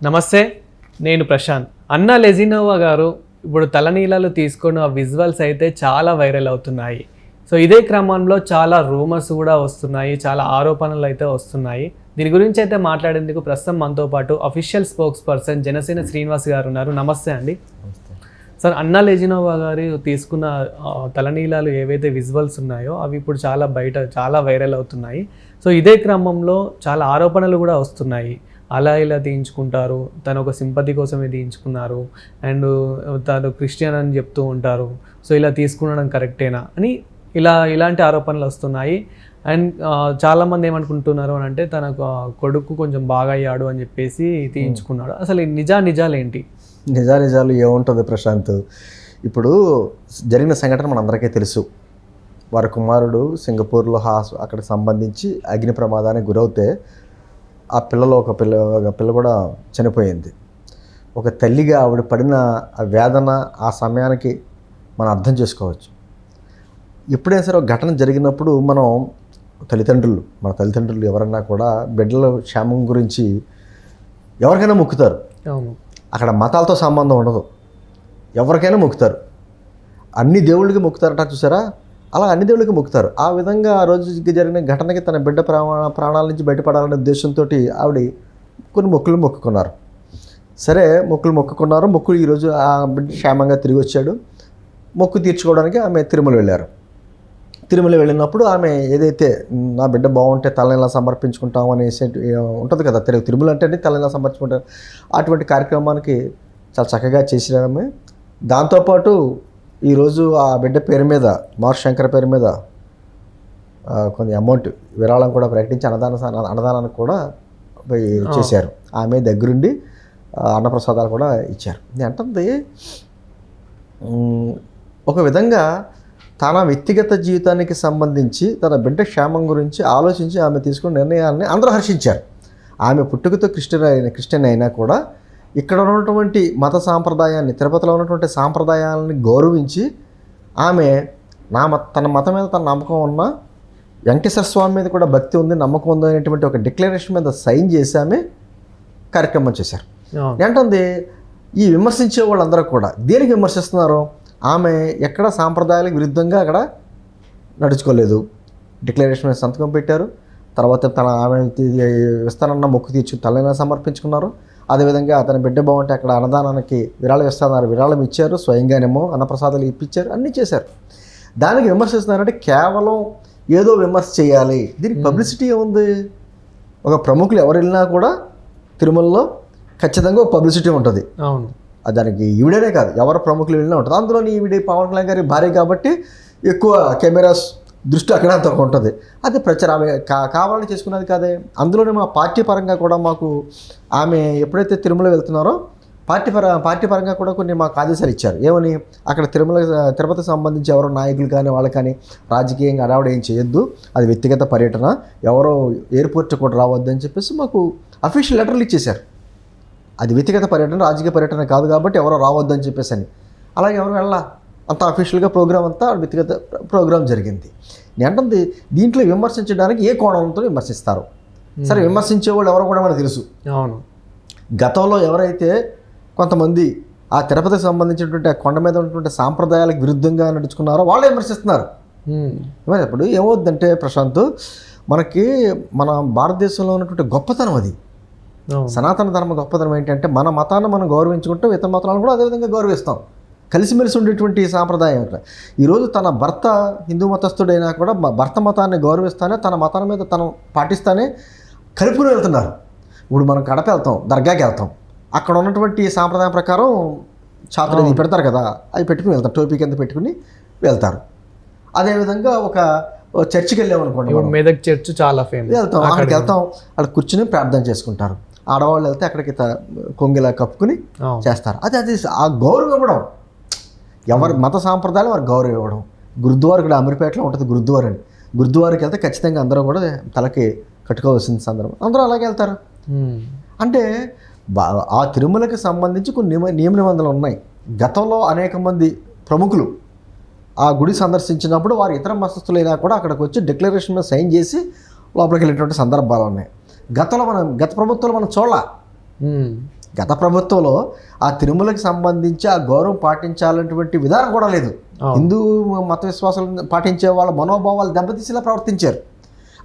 నమస్తే, నేను ప్రశాంత్. అన్నా లెజినోవా గారు ఇప్పుడు తలనీలాలు తీసుకున్న విజువల్స్ అయితే చాలా వైరల్ అవుతున్నాయి. సో ఇదే క్రమంలో చాలా రూమర్స్ కూడా వస్తున్నాయి, చాలా ఆరోపణలు అయితే వస్తున్నాయి. దీని గురించి అయితే మాట్లాడేందుకు ప్రస్తుతం మనతో పాటు official spokes person Janasena Srinivas గారు ఉన్నారు. నమస్తే అండి. సార్, అన్నా లెజినోవా గారు తీసుకున్న తలనీలాలు ఏవైతే విజువల్స్ ఉన్నాయో అవి ఇప్పుడు చాలా వైరల్ అవుతున్నాయి. సో ఇదే క్రమంలో చాలా ఆరోపణలు కూడా వస్తున్నాయి. అలా ఇలా తీయించుకుంటారు, తను ఒక సింపతి కోసమే తీయించుకున్నారు, అండ్ తను క్రిస్టియన్ అని చెప్తూ ఉంటారు. సో ఇలా తీసుకునడం కరెక్టేనా అని ఇలాంటి ఆరోపణలు వస్తున్నాయి. అండ్ చాలామంది ఏమనుకుంటున్నారు అని అంటే తన కొడుకు కొంచెం బాగా అయ్యాడు అని చెప్పేసి తీయించుకున్నాడు. అసలు నిజాలు ఏంటి? నిజాలు ఏముంటుంది ప్రశాంత్, ఇప్పుడు జరిగిన సంఘటన మనందరికీ తెలుసు. వారి కుమారుడు సింగపూర్లో అక్కడికి సంబంధించి అగ్ని ప్రమాదానికి గురవుతే ఆ ఒక పిల్ల కూడా చనిపోయింది. ఒక తల్లిగా ఆవిడ పడిన ఆ వేదన ఆ సమయానికి మనం అర్థం చేసుకోవచ్చు. ఎప్పుడైనా సరే ఒక ఘటన జరిగినప్పుడు మన తల్లిదండ్రులు ఎవరన్నా కూడా బిడ్డల క్షేమం గురించి ఎవరికైనా మొక్కుతారు. అక్కడ మతాలతో సంబంధం ఉండదు, ఎవరికైనా మొక్కుతారు. అన్ని దేవుళ్ళకి మొక్కుతారట, చూసారా? అలా అన్ని దేవుళ్ళకి మొక్కుతారు. ఆ విధంగా ఆ రోజు జరిగిన ఘటనకి తన బిడ్డ ప్రాణాల నుంచి బయటపడాలనే ఉద్దేశంతో ఆవిడ కొన్ని మొక్కులు మొక్కుకున్నారు. సరే, మొక్కులు ఈరోజు ఆ బిడ్డ క్షేమంగా తిరిగి వచ్చాడు. మొక్కు తీర్చుకోవడానికి ఆమె తిరుమల వెళ్ళారు. తిరుమల వెళ్ళినప్పుడు ఆమె ఏదైతే నా బిడ్డ బాగుంటే తలని సమర్పించుకుంటాం అనేసి ఉంటుంది కదా, తిరుమల అంటే తలని సమర్పించుకుంటారు. అటువంటి కార్యక్రమానికి చాలా చక్కగా చేసినామే. దాంతోపాటు ఈరోజు ఆ బిడ్డ పేరు మీద, మార్ శంకర్ పేరు మీద కొంత అమౌంట్ విరాళం కూడా ప్రకటించి అన్నదానానికి కూడా చేశారు. ఆమె దగ్గరుండి అన్నప్రసాదాలు కూడా ఇచ్చారు. అంటే ఒక విధంగా తన వ్యక్తిగత జీవితానికి సంబంధించి తన బిడ్డ క్షేమం గురించి ఆలోచించి ఆమె తీసుకున్న నిర్ణయాన్ని అందరూ హర్షించారు. ఆమె పుట్టుకతో క్రిస్టియన్ అయినా కూడా ఇక్కడ ఉన్నటువంటి మత సాంప్రదాయాన్ని, తిరుపతిలో ఉన్నటువంటి సాంప్రదాయాలని గౌరవించి ఆమె తన మతం మీద తన నమ్మకం ఉన్న వెంకటేశ్వర స్వామి మీద కూడా భక్తి ఉంది, నమ్మకం ఉంది అనేటువంటి ఒక డిక్లరేషన్ మీద సైన్ చేసి ఆమె కార్యక్రమం చేశారు. ఏంటంది, ఈ విమర్శించే వాళ్ళందరూ కూడా దేనికి విమర్శిస్తున్నారు? ఆమె ఎక్కడ సాంప్రదాయాలకు విరుద్ధంగా అక్కడ నడుచుకోలేదు, డిక్లరేషన్ మీద సంతకం పెట్టారు. తర్వాత ఆమె ఇస్తానన్న మొక్కు తీర్చు తలైనా సమర్పించుకున్నారు. అదేవిధంగా అతని బిడ్డ బాగుంటే అక్కడ అన్నదానానికి విరాళం ఇస్తున్నారు, విరాళం ఇచ్చారు, స్వయంగానేమో అన్నప్రసాదాలు ఇప్పించారు, అన్నీ చేశారు. దానికి విమర్శిస్తున్నారంటే కేవలం ఏదో విమర్శ చేయాలి, దీనికి పబ్లిసిటీ ఏముంది? ఒక ప్రముఖులు ఎవరు వెళ్ళినా కూడా తిరుమలలో ఖచ్చితంగా ఒక పబ్లిసిటీ ఉంటుంది. అవును, దానికి ఈవిడనే కాదు, ఎవరు ప్రముఖులు వెళ్ళినా ఉంటుంది. అందులోని ఈవిడ పవన్ కళ్యాణ్ గారి భార్య కాబట్టి ఎక్కువ కెమెరాస్ దృష్టి అక్కడ అంత ఉంటుంది. అది ప్రచారం కావాలని చేసుకున్నది కాదే. అందులోనే మా పార్టీ పరంగా కూడా మాకు ఆమె ఎప్పుడైతే తిరుమల వెళ్తున్నారో పార్టీ పరంగా కూడా కొన్ని మాకు ఆదేశాలు ఇచ్చారు. ఏమని, అక్కడ తిరుపతికి సంబంధించి ఎవరో నాయకులు కానీ వాళ్ళు కానీ రాజకీయంగా అడావిడ ఏం చేయొద్దు, అది వ్యక్తిగత పర్యటన, ఎవరో ఎయిర్పోర్ట్ కూడా రావద్దు అని చెప్పేసి మాకు అఫీషియల్ లెటర్లు ఇచ్చేశారు. అది వ్యక్తిగత పర్యటన, రాజకీయ పర్యటన కాదు కాబట్టి ఎవరో రావద్దు అని చెప్పేసి అని. అలాగే ఎవరు వెళ్ళా, అంత అఫీషియల్గా ప్రోగ్రామ్ అంతా వ్యక్తిగత ప్రోగ్రామ్ జరిగింది. నేనంటుంది దీంట్లో విమర్శించడానికి ఏ కోణంతో విమర్శిస్తారు? సరే, విమర్శించే వాళ్ళు ఎవరో కూడా మనకు తెలుసు. అవును, గతంలో ఎవరైతే కొంతమంది ఆ తిరుపతికి సంబంధించినటువంటి ఆ కొండ మీద ఉన్నటువంటి సాంప్రదాయాలకు విరుద్ధంగా నడుచుకున్నారో వాళ్ళే విమర్శిస్తున్నారు. ఇప్పుడు ఏమవుద్దంటే ప్రశాంత్, మనకి మన భారతదేశంలో ఉన్నటువంటి గొప్పతనం అది, సనాతన ధర్మ గొప్పతనం ఏంటంటే మన మతాన్ని మనం గౌరవించుకుంటాం, ఇతర మతాలను కూడా అదేవిధంగా గౌరవిస్తాం, కలిసిమెలిసి ఉండేటువంటి సాంప్రదాయం. ఈరోజు తన భర్త హిందూ మతస్థుడైనా కూడా భర్త మతాన్ని గౌరవిస్తానే, తన మతాన్ని మీద తను పాటిస్తానే కలుపుకుని వెళ్తున్నారు. ఇప్పుడు మనం కడప వెళ్తాం, దర్గాకి వెళ్తాం, అక్కడ ఉన్నటువంటి సాంప్రదాయం ప్రకారం చాతులు అది పెడతారు కదా, అవి పెట్టుకుని వెళ్తారు, టోపీ కింద పెట్టుకుని వెళ్తారు. అదేవిధంగా ఒక చర్చికి వెళ్ళామనుకోండి, మెదక్ చర్చ్ చాలా ఫేమస్, వెళ్తాం, అక్కడికి వెళ్తాం, అక్కడ కూర్చుని ప్రార్థన చేసుకుంటారు. ఆడవాళ్ళు వెళ్తే అక్కడికి కొంగిలా కప్పుకుని చేస్తారు. అది ఆ గౌరవం ఇవ్వడం, ఎవరి మత సాంప్రదాయాలు వారికి గౌరవం ఇవ్వడం. గురుద్వార కూడా అమీర్పేటలో ఉంటుంది గురుద్వార అని, గురుద్వారకి వెళ్తే ఖచ్చితంగా అందరూ కూడా తలకి కట్టుకోవాల్సిన సందర్భం, అందరూ అలాగే వెళ్తారు. అంటే ఆ తిరుమలకి సంబంధించి కొన్ని నియమ నిబంధనలు ఉన్నాయి. గతంలో అనేక మంది ప్రముఖులు ఆ గుడి సందర్శించినప్పుడు వారు ఇతర మతస్థులైనా కూడా అక్కడికి వచ్చి డిక్లరేషన్ మీద సైన్ చేసి లోపలికి వెళ్ళేటువంటి సందర్భాలు ఉన్నాయి. గత ప్రభుత్వంలో మనం చూడాల గత ప్రభుత్వంలో ఆ తిరుమలకి సంబంధించి ఆ గౌరవం పాటించాలన్నటువంటి విధానం కూడా లేదు. హిందూ మత విశ్వాసాలను పాటించే వాళ్ళ మనోభావాలు దెబ్బతీసేలా ప్రవర్తించారు.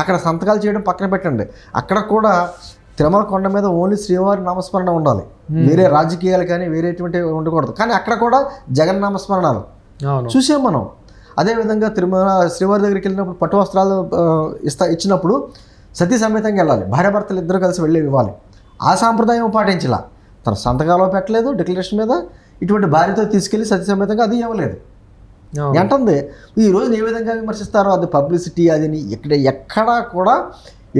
అక్కడ సంతకాలు చేయడం పక్కన పెట్టండి, అక్కడ కూడా తిరుమల కొండ మీద ఓన్లీ శ్రీవారి నామస్మరణ ఉండాలి, వేరే రాజకీయాలు కానీ వేరేటువంటి ఉండకూడదు. కానీ అక్కడ కూడా జగన్ నామస్మరణాలు చూసాం మనం. అదేవిధంగా తిరుమల శ్రీవారి దగ్గరికి వెళ్ళినప్పుడు పట్టు వస్త్రాలు ఇచ్చినప్పుడు సతీ సమేతంగా వెళ్ళాలి, భార్యాభర్తలు ఇద్దరు కలిసి వెళ్ళి ఇవ్వాలి. ఆ సాంప్రదాయం పాటించాల, తన సంతకాలు పెట్టలేదు డిక్లరేషన్ మీద, ఇటువంటి భార్యతో తీసుకెళ్ళి సతీ సమేతంగా అది ఇవ్వలేదు. ఏంటంది ఈ రోజు ఏ విధంగా విమర్శిస్తారో, అది పబ్లిసిటీ అది ఎక్కడా కూడా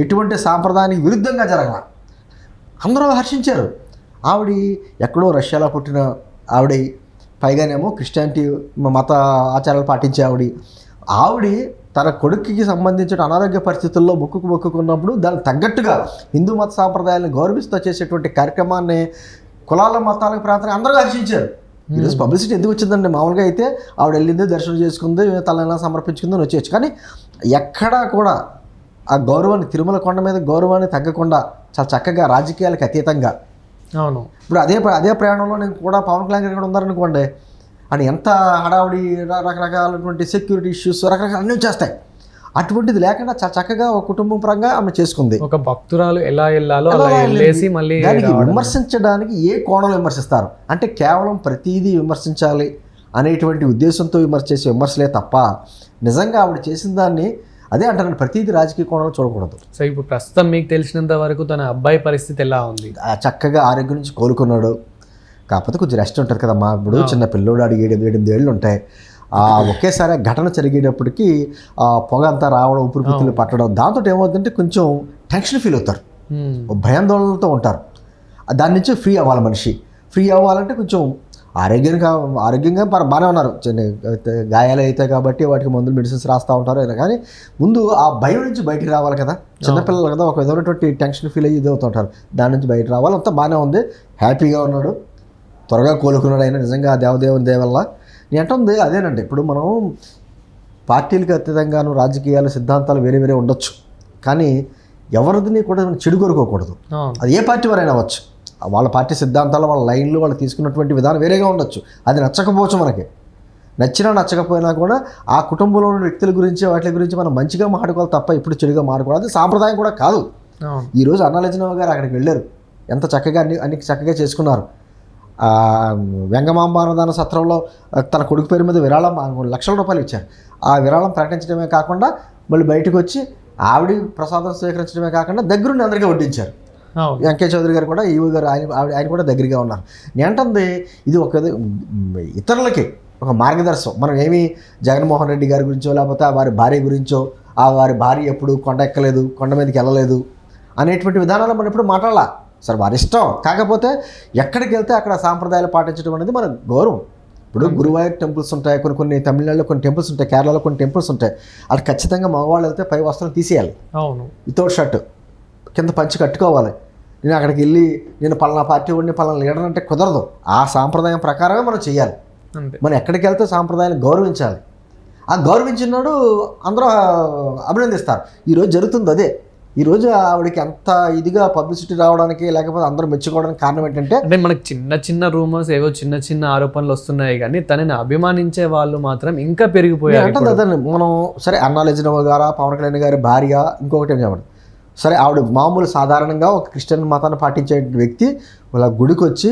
ఎటువంటి సాంప్రదాయానికి విరుద్ధంగా జరగాల. అందరూ హర్షించారు. ఆవిడ ఎక్కడో రష్యాలో పుట్టిన ఆవిడ, పైగానేమో క్రిస్టియానిటీ మత ఆచారాలు పాటించే ఆవిడ తన కొడుకుకి సంబంధించిన అనారోగ్య పరిస్థితుల్లో మొక్కుకున్నప్పుడు దానికి తగ్గట్టుగా హిందూ మత సాంప్రదాయాలను గౌరవిస్తూ చేసేటువంటి కార్యక్రమాన్ని కులాల మతాలకు ప్రాంతానికి అందరూ హర్షించారు. ఈరోజు పబ్లిసిటీ ఎందుకు వచ్చిందండి? మామూలుగా అయితే ఆవిడ వెళ్ళింది, దర్శనం చేసుకుంది, తలైనా సమర్పించుకుంది, వచ్చేయచ్చు. కానీ ఎక్కడా కూడా ఆ గౌరవాన్ని, తిరుమల కొండ మీద గౌరవాన్ని తగ్గకుండా చాలా చక్కగా రాజకీయాలకు అతీతంగా. అవును, ఇప్పుడు అదే ప్రయాణంలో నేను కూడా పవన్ కళ్యాణ్ గారు కూడా ఉన్నారనుకోండి, అని ఎంత హడావుడి, రకరకాలటువంటి సెక్యూరిటీ ఇష్యూస్, రకరకాల అన్నీ వచ్చేస్తాయి. అటువంటిది లేకుండా చాలా చక్కగా ఒక కుటుంబం పరంగా ఆమె చేసుకుంది. ఒక భక్తురాలు ఎలా వెళ్ళాలో అలా వెళ్ళేసి మళ్ళీ దానికి విమర్శించడానికి ఏ కోణంలో విమర్శిస్తారు అంటే కేవలం ప్రతిదీ విమర్శించాలి అనేటువంటి ఉద్దేశంతో చేసే విమర్శలే తప్ప నిజంగా ఆవిడ చేసిన దాన్ని అదే అంటారు, ప్రతిదీ రాజకీయ కోణంలో చూడకూడదు. సో ఇప్పుడు ప్రస్తుతం మీకు తెలిసినంత వరకు తన అబ్బాయి పరిస్థితి ఎలా ఉంది? చక్కగా ఆరోగ్యం నుంచి కోలుకున్నాడు. కాకపోతే కొంచెం రెస్ట్ ఉంటుంది కదమ్మా. ఇప్పుడు చిన్న పిల్లోడు 7 ఏళ్ళు ఉంటాయి. ఒకేసారి ఘటన జరిగేటప్పటికి పొగ అంతా రావడం, ఊపిరితిత్తులు పట్టడం, దాంతో ఏమవుతుందంటే కొంచెం టెన్షన్ ఫీల్ అవుతారు, భయాందోళనలతో ఉంటారు. దాని నుంచి ఫ్రీ అవ్వాలి మనిషి. ఫ్రీ అవ్వాలంటే కొంచెం ఆరోగ్యంగా బాగానే ఉన్నారు. గాయాలు అవుతాయి కాబట్టి వాటికి మందులు, మెడిసిన్స్ రాస్తూ ఉంటారు. కానీ ముందు ఆ భయం నుంచి బయటికి రావాలి కదా. చిన్నపిల్లలు కదా, ఒక విధమైనటువంటి టెన్షన్ ఫీల్ అయ్యి ఇది అవుతుంటారు. దాని నుంచి బయట రావాలి. అంతా బాగానే ఉంది, హ్యాపీగా ఉన్నాడు, త్వరగా కోలుకున్నాడు. అయినా నిజంగా దేవదేవుని దేవల్ల నేను అంటుంది అదేనండి. ఇప్పుడు మనం పార్టీలకు అతీతంగాను రాజకీయాలు, సిద్ధాంతాలు వేరే వేరే ఉండొచ్చు, కానీ ఎవరిని కూడా చెడు కోరుకోకూడదు. అది ఏ పార్టీ వారైనా అవ్వచ్చు. వాళ్ళ పార్టీ సిద్ధాంతాలు, వాళ్ళ లైన్లు, వాళ్ళు తీసుకున్నటువంటి విధానం వేరేగా ఉండొచ్చు. అది నచ్చకపోవచ్చు, మనకి నచ్చినా నచ్చకపోయినా కూడా ఆ కుటుంబంలో ఉన్న వ్యక్తుల గురించి, వాటి గురించి మనం మంచిగా మాట్లాడుకోవాలి తప్ప ఇప్పుడు చెడుగా మాట్లాడుకోవాలి. అది సాంప్రదాయం కూడా కాదు. ఈరోజు అన్నాలజనరావు గారు అక్కడికి వెళ్ళారు, ఎంత చక్కగా అన్ని చక్కగా చేసుకున్నారు. వెంగమాంబ అన్నదాన సత్రంలో తన కొడుకు పేరు మీద విరాళం లక్షల రూపాయలు ఇచ్చారు. ఆ విరాళం ప్రకటించడమే కాకుండా మళ్ళీ బయటకు వచ్చి ఆవిడ ప్రసాదం స్వీకరించడమే కాకుండా దగ్గరుండి అందరికీ వడ్డించారు. వెంకయ్య చౌదరి గారు కూడా, ఈవో గారు, ఆయన కూడా దగ్గరగా ఉన్నారు. నేంటుంది ఇది ఒక ఇతరులకి ఒక మార్గదర్శనం. మనం ఏమి జగన్మోహన్ రెడ్డి గారి గురించో, లేకపోతే వారి భార్య గురించో, వారి భార్య ఎప్పుడు కొండ ఎక్కలేదు, కొండ మీదకి వెళ్ళలేదు అనేటువంటి విధానాలు మనం ఎప్పుడు మాట్లాడాల. సరే, వారి ఇష్టం. కాకపోతే ఎక్కడికి వెళ్తే అక్కడ సాంప్రదాయాలు పాటించడం అనేది మన గౌరవం. ఇప్పుడు గురువాయూర్ టెంపుల్స్ ఉంటాయి, కొన్ని తమిళనాడులో కొన్ని టెంపుల్స్ ఉంటాయి, కేరళలో కొన్ని టెంపుల్స్ ఉంటాయి. అది ఖచ్చితంగా మగవాళ్ళు వెళ్తే పై వస్త్రం తీసేయాలి, వితౌట్ షర్ట్, కింద పంచి కట్టుకోవాలి. నేను అక్కడికి వెళ్ళి నేను పలానా పార్టీ ఉండి పలానా లీడర్ అంటే కుదరదు. ఆ సాంప్రదాయం ప్రకారమే మనం చేయాలి. మనం ఎక్కడికి వెళ్తే సాంప్రదాయాన్ని గౌరవించాలి. ఆ గౌరవించినాడు అందరూ అభినందిస్తారు. ఈరోజు జరుగుతుంది అదే. ఈరోజు ఆవిడకి అంత ఇదిగా పబ్లిసిటీ రావడానికి, లేకపోతే అందరూ మెచ్చుకోవడానికి కారణం ఏంటంటే, అంటే మనకి చిన్న రూమర్స్, ఏవో చిన్న ఆరోపణలు వస్తున్నాయి, కానీ తనని అభిమానించే వాళ్ళు మాత్రం ఇంకా పెరిగిపోయారు. అంటే అదే మనం సరే అన్నాలజనరావు గారు, పవన్ కళ్యాణ్ గారి భార్య, ఇంకొకటి చెప్పండి, సరే ఆవిడ మామూలు సాధారణంగా ఒక క్రిస్టియన్ మతాన్ని పాటించే వ్యక్తి వాళ్ళ గుడికి వచ్చి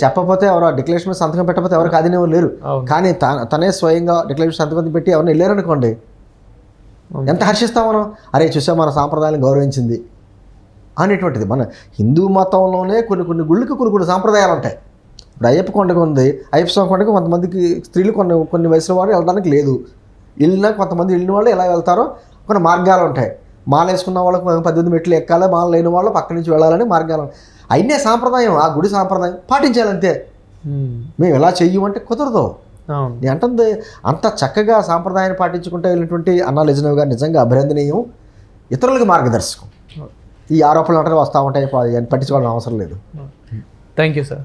చెప్పకపోతే ఎవరు డిక్లరేషన్ మీద సంతకం పెట్టకపోతే ఎవరికి అదినే లేరు. కానీ తనే స్వయంగా డిక్లరేషన్ సంతకం పెట్టి ఎవరిని వెళ్ళారనుకోండి, ఎంత హర్షిస్తాం మనం. అరే చూసా, మన సాంప్రదాయాలను గౌరవించింది అనేటువంటిది. మన హిందూ మతంలోనే కొన్ని గుళ్ళకి కొన్ని సాంప్రదాయాలు ఉంటాయి. ఇప్పుడు అయ్యప్ప కొండకు ఉంది, అయ్యప్ప స్వామి కొండకు కొంతమందికి స్త్రీలు కొన్ని వయసుల వారు వెళ్ళడానికి లేదు. వెళ్ళినా కొంతమంది వెళ్ళిన వాళ్ళు ఎలా వెళ్తారో కొన్ని మార్గాలు ఉంటాయి. మాల వేసుకున్న వాళ్ళకి 18 మెట్లు ఎక్కాలి, మాల లేని వాళ్ళు పక్క నుంచి వెళ్ళాలని మార్గాలు. అయినే సాంప్రదాయం, ఆ గుడి సాంప్రదాయం పాటించాలంతే. మేము ఎలా చెయ్యమంటే కుదరదు. నేను అంటుంది అంత చక్కగా సాంప్రదాయాన్ని పాటించుకుంటే వెళ్ళినటువంటి అన్నాలజనరావు గారు నిజంగా అభినందనీయం, ఇతరులకు మార్గదర్శకం. ఈ ఆరోపణలు అంటే వస్తూ ఉంటాయి, పట్టించుకోవాలని అవసరం లేదు. Thank you sir.